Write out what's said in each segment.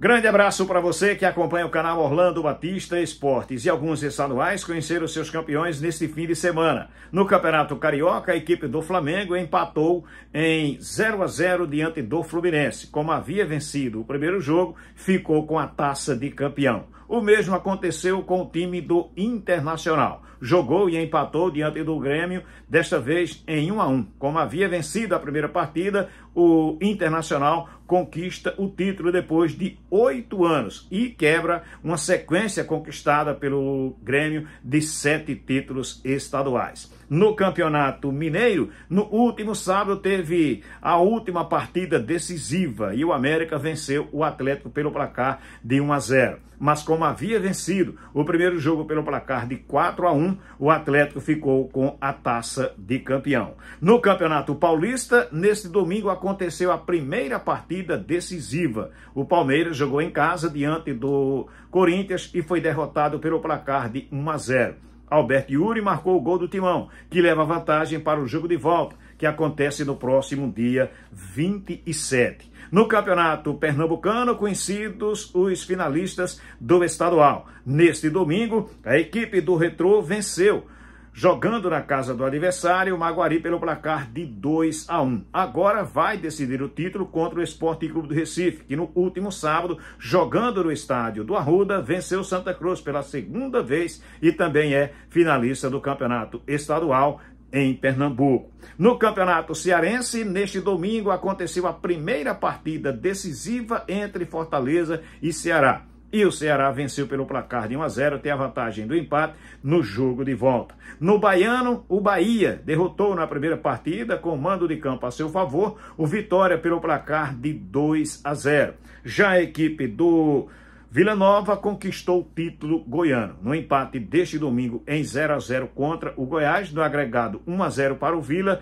Grande abraço para você que acompanha o canal Orlando Batista Esportes, e alguns estaduais conheceram seus campeões neste fim de semana. No Campeonato Carioca, a equipe do Flamengo empatou em 0-0 diante do Fluminense. Como havia vencido o primeiro jogo, ficou com a taça de campeão. O mesmo aconteceu com o time do Internacional. Jogou e empatou diante do Grêmio, desta vez em 1-1. Como havia vencido a primeira partida, o Internacional conquista o título depois de 8 anos e quebra uma sequência conquistada pelo Grêmio de 7 títulos estaduais. No Campeonato Mineiro, no último sábado, teve a última partida decisiva e o América venceu o Atlético pelo placar de 1-0. Mas como havia vencido o primeiro jogo pelo placar de 4-1, o Atlético ficou com a taça de campeão. No Campeonato Paulista, neste domingo aconteceu a primeira partida decisiva. O Palmeiras jogou em casa diante do Corinthians e foi derrotado pelo placar de 1-0. Alberto Yuri marcou o gol do Timão, que leva vantagem para o jogo de volta, que acontece no próximo dia 27. No Campeonato Pernambucano, conhecidos os finalistas do estadual. Neste domingo, a equipe do Retrô venceu, jogando na casa do adversário, o Maguari, pelo placar de 2-1. Agora vai decidir o título contra o Sport Clube do Recife, que no último sábado, jogando no estádio do Arruda, venceu Santa Cruz pela segunda vez e também é finalista do Campeonato Estadual em Pernambuco. No Campeonato Cearense, neste domingo, aconteceu a primeira partida decisiva entre Fortaleza e Ceará. E o Ceará venceu pelo placar de 1-0, tem a vantagem do empate no jogo de volta. No Baiano, o Bahia derrotou na primeira partida, com mando de campo a seu favor, o Vitória pelo placar de 2-0. Já a equipe do Vila Nova conquistou o título goiano, no empate deste domingo em 0-0 contra o Goiás, no agregado 1-0 para o Vila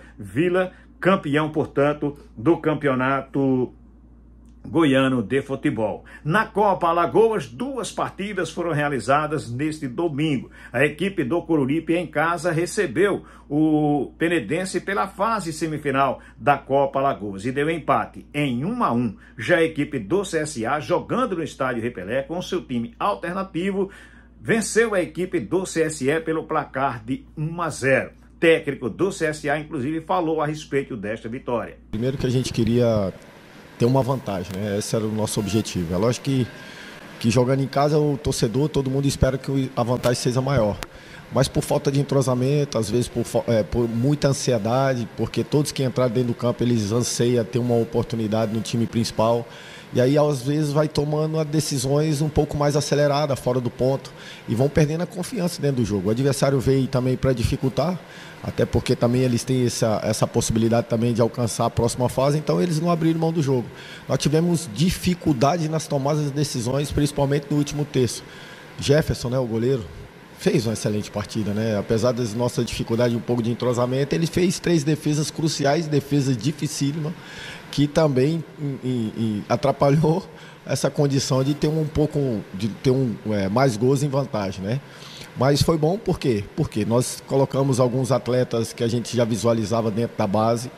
campeão, portanto, do campeonato goiano de futebol. Na Copa Alagoas, 2 partidas foram realizadas neste domingo. A equipe do Coruripe em casa recebeu o Penedense pela fase semifinal da Copa Alagoas e deu empate em 1-1. Já a equipe do CSA, jogando no estádio Repelé com seu time alternativo, venceu a equipe do CSE pelo placar de 1-0. Técnico do CSA, inclusive, falou a respeito desta vitória. Primeiro que a gente queria ter uma vantagem, né? Esse era o nosso objetivo. É lógico que jogando em casa, o torcedor, todo mundo espera que a vantagem seja maior. Mas por falta de entrosamento, às vezes por muita ansiedade, porque todos que entraram dentro do campo, eles anseiam ter uma oportunidade no time principal. E aí, às vezes, vai tomando decisões um pouco mais aceleradas, fora do ponto, e vão perdendo a confiança dentro do jogo. O adversário veio também para dificultar, até porque também eles têm essa possibilidade também de alcançar a próxima fase, então eles não abriram mão do jogo. Nós tivemos dificuldade nas tomadas de decisões, principalmente no último terço. Jefferson, né, o goleiro, fez uma excelente partida, né? Apesar das nossas dificuldades, um pouco de entrosamento, ele fez 3 defesas cruciais, defesas dificílimas, que também atrapalhou essa condição de ter mais gols em vantagem, né? Mas foi bom por quê? Porque nós colocamos alguns atletas que a gente já visualizava dentro da base,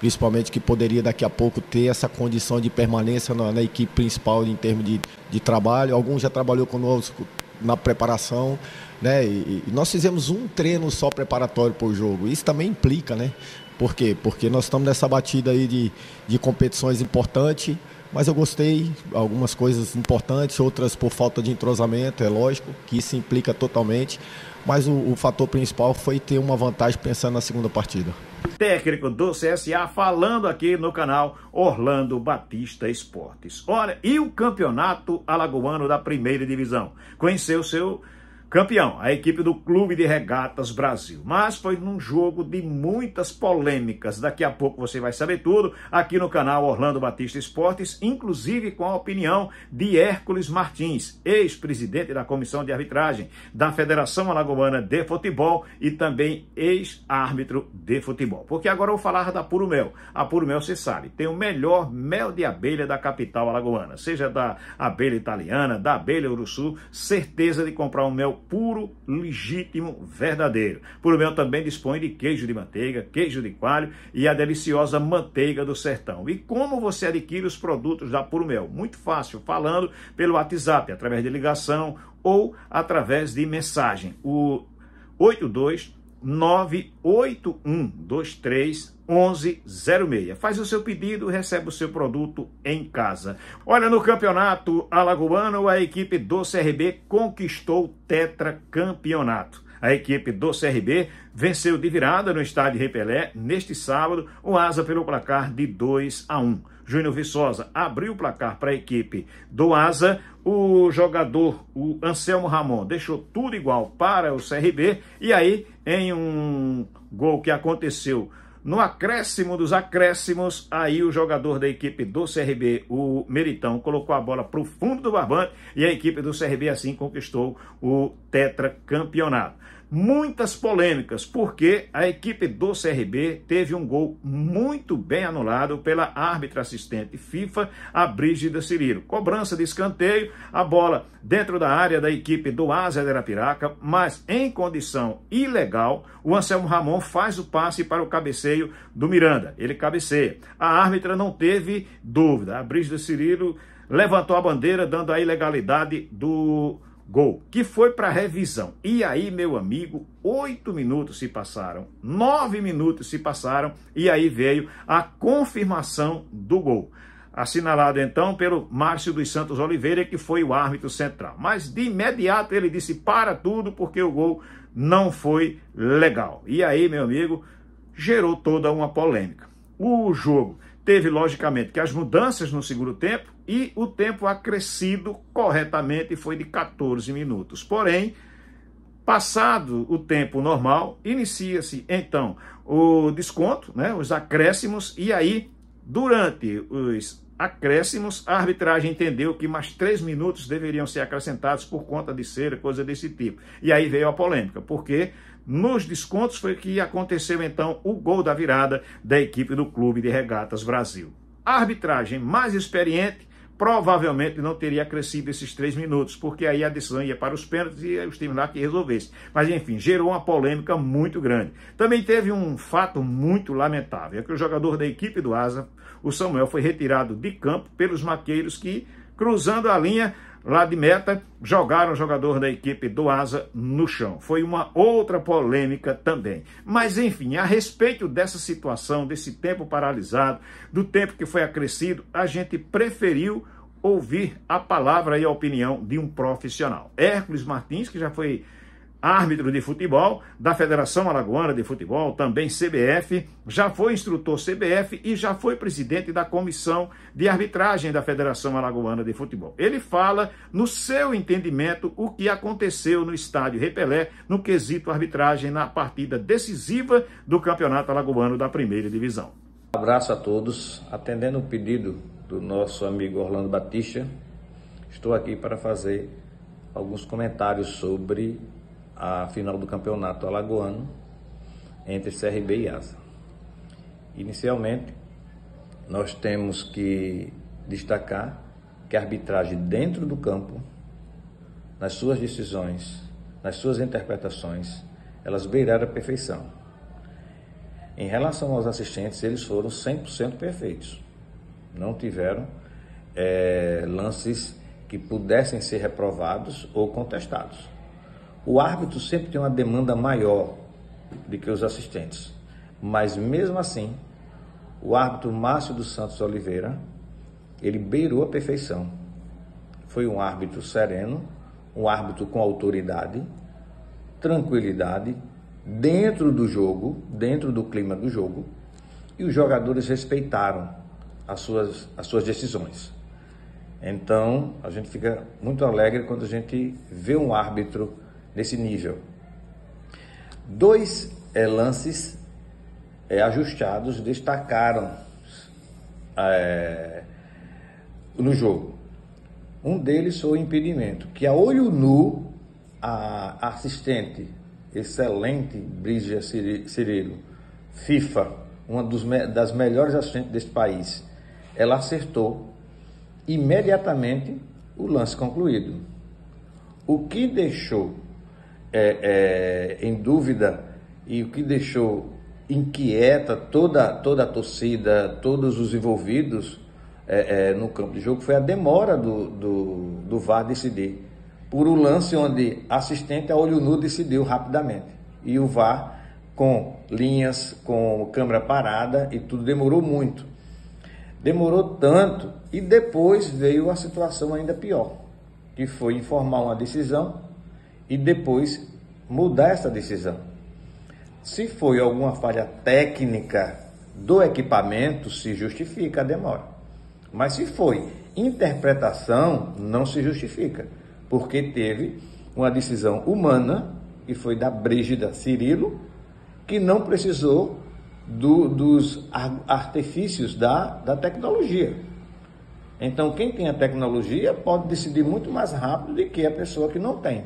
principalmente que poderia daqui a pouco ter essa condição de permanência na equipe principal em termos de trabalho. Alguns já trabalhou conosco na preparação, né? E nós fizemos um treino só preparatório por jogo. Isso também implica, né? Por quê? Porque nós estamos nessa batida aí de competições importantes, mas eu gostei, algumas coisas importantes, outras por falta de entrosamento, é lógico que isso implica totalmente, mas o fator principal foi ter uma vantagem pensando na segunda partida. Técnico do CSA falando aqui no canal Orlando Batista Esportes. Olha, e o campeonato alagoano da primeira divisão? Conheceu seu campeão, a equipe do Clube de Regatas Brasil. Mas foi num jogo de muitas polêmicas. Daqui a pouco você vai saber tudo aqui no canal Orlando Batista Esportes, inclusive com a opinião de Hércules Martins, ex-presidente da Comissão de Arbitragem da Federação Alagoana de Futebol e também ex-árbitro de futebol. Porque agora eu vou falar da Puro Mel. A Puro Mel, você sabe, tem o melhor mel de abelha da capital alagoana, seja da abelha italiana, da abelha uruçu, certeza de comprar um mel puro, legítimo, verdadeiro. Puro Mel também dispõe de queijo de manteiga, queijo de coalho e a deliciosa manteiga do sertão. E como você adquire os produtos da Puro Mel? Muito fácil, falando pelo WhatsApp, através de ligação ou através de mensagem. O 82981231106. Faz o seu pedido, recebe o seu produto em casa. Olha, no campeonato alagoano, a equipe do CRB conquistou o tetracampeonato. A equipe do CRB venceu de virada no estádio Repelé neste sábado o Asa pelo placar de 2-1. Júnior Viçosa abriu o placar para a equipe do Asa. O jogador, o Anselmo Ramon, deixou tudo igual para o CRB. E aí, em um gol que aconteceu no acréscimo dos acréscimos, aí o jogador da equipe do CRB, o Meritão, colocou a bola para o fundo do barbante e a equipe do CRB assim conquistou o tetracampeonato. Muitas polêmicas, porque a equipe do CRB teve um gol muito bem anulado pela árbitra assistente FIFA, a Brígida Cirilo. Cobrança de escanteio, a bola dentro da área da equipe do Asa de Arapiraca, mas em condição ilegal, o Anselmo Ramon faz o passe para o cabeceio do Miranda. Ele cabeceia. A árbitra não teve dúvida. A Brígida Cirilo levantou a bandeira, dando a ilegalidade do gol, que foi para revisão. E aí, meu amigo, 8 minutos se passaram, 9 minutos se passaram, e aí veio a confirmação do gol. Assinalado então pelo Márcio dos Santos Oliveira, que foi o árbitro central. Mas de imediato ele disse: para tudo, porque o gol não foi legal. E aí, meu amigo, gerou toda uma polêmica. O jogo teve, logicamente, que as mudanças no segundo tempo, e o tempo acrescido corretamente foi de 14 minutos. Porém, passado o tempo normal, inicia-se então o desconto, né, os acréscimos, e aí, durante os acréscimos, a arbitragem entendeu que mais 3 minutos deveriam ser acrescentados por conta de cera, coisa desse tipo. E aí veio a polêmica, porque nos descontos foi que aconteceu então o gol da virada da equipe do Clube de Regatas Brasil. A arbitragem mais experiente provavelmente não teria acrescido esses 3 minutos, porque aí a decisão ia para os pênaltis e os times lá que resolvessem. Mas enfim, gerou uma polêmica muito grande. Também teve um fato muito lamentável, é que o jogador da equipe do Asa, o Samuel, foi retirado de campo pelos maqueiros que, cruzando a linha lá de meta, jogaram o jogador da equipe do Asa no chão. Foi uma outra polêmica também. Mas, enfim, a respeito dessa situação, desse tempo paralisado, do tempo que foi acrescido, a gente preferiu ouvir a palavra e a opinião de um profissional. Hércules Martins, que já foi árbitro de futebol da Federação Alagoana de Futebol, também CBF, já foi instrutor CBF e já foi presidente da comissão de arbitragem da Federação Alagoana de Futebol. Ele fala, no seu entendimento, o que aconteceu no estádio Repelé, no quesito arbitragem na partida decisiva do Campeonato Alagoano da Primeira Divisão. Um abraço a todos. Atendendo o pedido do nosso amigo Orlando Batista, estou aqui para fazer alguns comentários sobre a final do campeonato alagoano entre CRB e Asa. Inicialmente, nós temos que destacar que a arbitragem dentro do campo, nas suas decisões, nas suas interpretações, elas beiraram a perfeição. Em relação aos assistentes, eles foram 100% perfeitos. Não tiveram lances que pudessem ser reprovados ou contestados. O árbitro sempre tem uma demanda maior do que os assistentes, mas mesmo assim, o árbitro Márcio dos Santos Oliveira, ele beirou a perfeição. Foi um árbitro sereno, um árbitro com autoridade, tranquilidade, dentro do jogo, dentro do clima do jogo, e os jogadores respeitaram as suas decisões. Então, a gente fica muito alegre quando a gente vê um árbitro nesse nível. 2 lances ajustados destacaram no jogo. Um deles foi o impedimento, que a olho nu, a assistente excelente Brígida Cirilo, FIFA, uma das melhores assistentes deste país, ela acertou imediatamente o lance concluído. O que deixou em dúvida e o que deixou inquieta toda a torcida, todos os envolvidos no campo de jogo foi a demora do VAR decidir. Por um lance onde assistente a olho nu decidiu rapidamente. E o VAR com linhas, com câmera parada e tudo demorou muito. Demorou tanto e depois veio a situação ainda pior, que foi informar uma decisão e depois mudar essa decisão. Se foi alguma falha técnica do equipamento, se justifica a demora. Mas se foi interpretação, não se justifica, porque teve uma decisão humana, que foi da Brígida Cirilo, que não precisou dos artifícios da tecnologia. Então, quem tem a tecnologia pode decidir muito mais rápido do que a pessoa que não tem.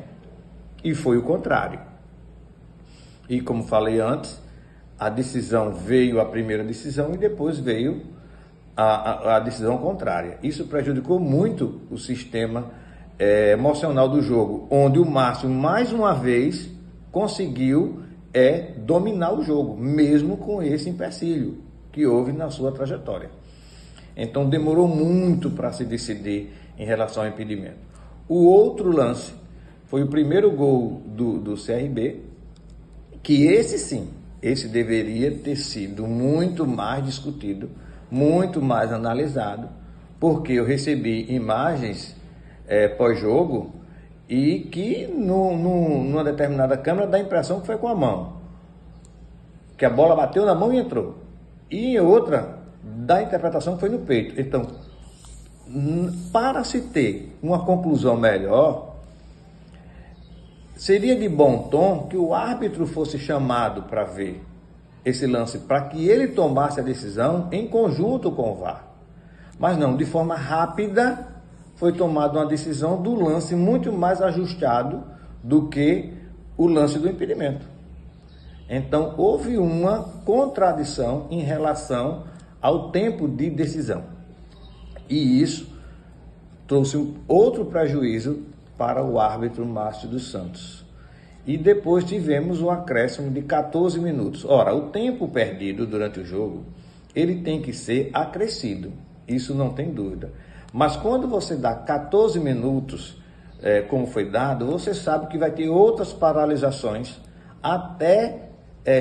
E foi o contrário. E como falei antes, a primeira decisão e depois veio a decisão contrária. Isso prejudicou muito o sistema emocional do jogo, onde o Márcio, mais uma vez, conseguiu dominar o jogo, mesmo com esse empecilho que houve na sua trajetória. Então demorou muito para se decidir em relação ao impedimento. O outro lance foi o primeiro gol do CRB, que esse deveria ter sido muito mais discutido, muito mais analisado, porque eu recebi imagens pós-jogo e que numa determinada câmera dá a impressão que foi com a mão, que a bola bateu na mão e entrou, e em outra dá a interpretação que foi no peito. Então, para se ter uma conclusão melhor, seria de bom tom que o árbitro fosse chamado para ver esse lance, para que ele tomasse a decisão em conjunto com o VAR. Mas não, de forma rápida foi tomada uma decisão do lance muito mais ajustado do que o lance do impedimento. Então, houve uma contradição em relação ao tempo de decisão. E isso trouxe outro prejuízo para o árbitro Márcio dos Santos. E depois tivemos um acréscimo de 14 minutos. Ora, o tempo perdido durante o jogo, ele tem que ser acrescido. Isso não tem dúvida. Mas quando você dá 14 minutos, como foi dado, você sabe que vai ter outras paralisações até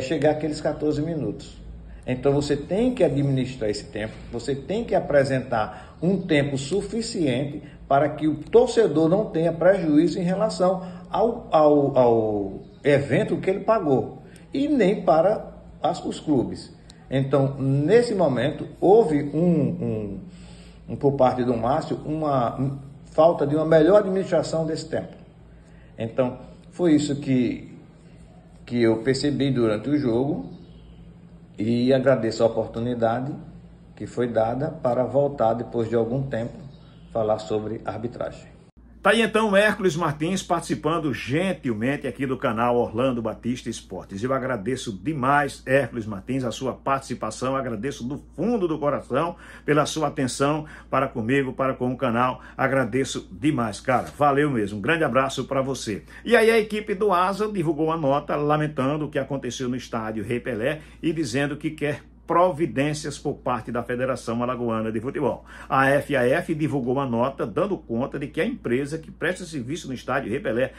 chegar aqueles 14 minutos. Então você tem que administrar esse tempo, você tem que apresentar um tempo suficiente para que o torcedor não tenha prejuízo em relação ao evento que ele pagou, e nem para os clubes. Então, nesse momento, houve por parte do Márcio, uma falta de uma melhor administração desse tempo. Então, foi isso que eu percebi durante o jogo, e agradeço a oportunidade que foi dada para voltar, depois de algum tempo, falar sobre arbitragem. Tá aí então Hércules Martins participando gentilmente aqui do canal Orlando Batista Esportes. Eu agradeço demais, Hércules Martins, a sua participação, agradeço do fundo do coração pela sua atenção para comigo, para com o canal, agradeço demais, cara, valeu mesmo, um grande abraço para você. E aí a equipe do Asa divulgou uma nota lamentando o que aconteceu no estádio Rei Pelé e dizendo que quer providências por parte da Federação Alagoana de Futebol. A FAF divulgou uma nota dando conta de que a empresa que presta serviço no estádio Rei Pelé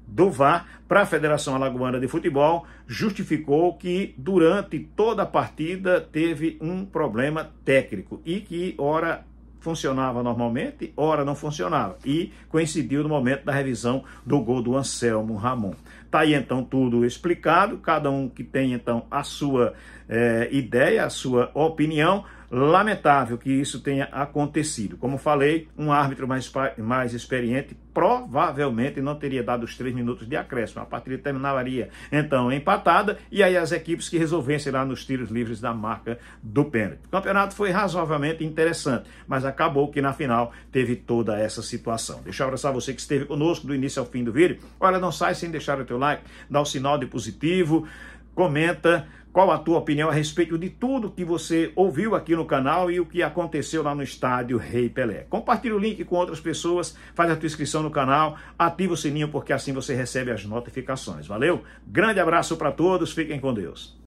do VAR para a Federação Alagoana de Futebol justificou que durante toda a partida teve um problema técnico e que ora funcionava normalmente, ora não funcionava, e coincidiu no momento da revisão do gol do Anselmo Ramon. Tá aí então tudo explicado, cada um que tem então a sua ideia, a sua opinião. Lamentável que isso tenha acontecido. Como falei, um árbitro mais experiente provavelmente não teria dado os 3 minutos de acréscimo. A partida terminaria então empatada e aí as equipes que resolvessem lá nos tiros livres da marca do pênalti. O campeonato foi razoavelmente interessante, mas acabou que na final teve toda essa situação. Deixa eu abraçar você que esteve conosco do início ao fim do vídeo. Olha, não sai sem deixar o teu like, dá o sinal de positivo, comenta qual a tua opinião a respeito de tudo que você ouviu aqui no canal e o que aconteceu lá no estádio Rei Pelé. Compartilha o link com outras pessoas, faz a tua inscrição no canal, ativa o sininho porque assim você recebe as notificações. Valeu? Grande abraço para todos, fiquem com Deus.